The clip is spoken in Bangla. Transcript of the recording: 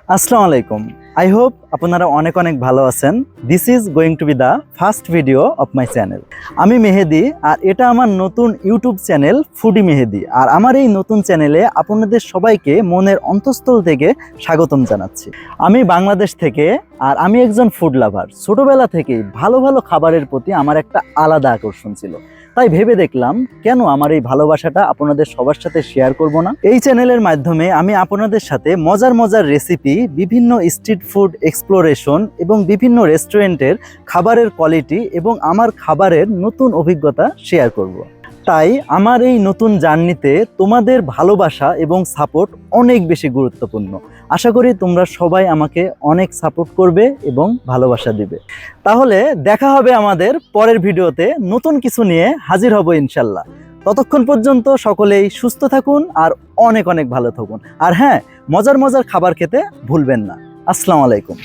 আসসালামু আলাইকুম। আই হোপ আপনারা অনেক অনেক ভালো আছেন। This is going to B the first video of my channel. আমি মেহেদি, আর এটা আমার নতুন ইউটিউব চ্যানেল ফুডি মেহেদি। আর আমার এই নতুন চ্যানেলে আপনাদের সবাইকে মনের অন্তঃস্থল থেকে স্বাগতম জানাচ্ছি। আমি বাংলাদেশ থেকে, আর আমি একজন ফুড লাভার। ছোটবেলা থেকেই ভালো ভালো খাবারের প্রতি আমার একটা আলাদা আকর্ষণ ছিল। তাই ভেবে দেখলাম, কেন আমার এই ভালোবাসাটা আপনাদের সবার সাথে শেয়ার করব না। এই চ্যানেলের মাধ্যমে আমি আপনাদের সাথে মজার মজার রেসিপি, বিভিন্ন স্ট্রিট ফুড এক্সপ্লোরেশন এবং বিভিন্ন রেস্টুরেন্টের খাবারের কোয়ালিটি এবং আমার খাবারের নতুন অভিজ্ঞতা শেয়ার করব। তাই আমার এই নতুন জার্নিতে তোমাদের ভালোবাসা এবং সাপোর্ট অনেক বেশি গুরুত্বপূর্ণ। আশা করি তোমরা সবাই আমাকে অনেক সাপোর্ট করবে এবং ভালোবাসা দিবে। তাহলে দেখা হবে আমাদের পরের ভিডিওতে, নতুন কিছু নিয়ে হাজির হব ইনশাল্লাহ। ততক্ষণ পর্যন্ত সকলেই সুস্থ থাকুন আর অনেক অনেক ভালো থাকুন। আর হ্যাঁ, মজার মজার খাবার খেতে ভুলবেন না। আসসালামু আলাইকুম।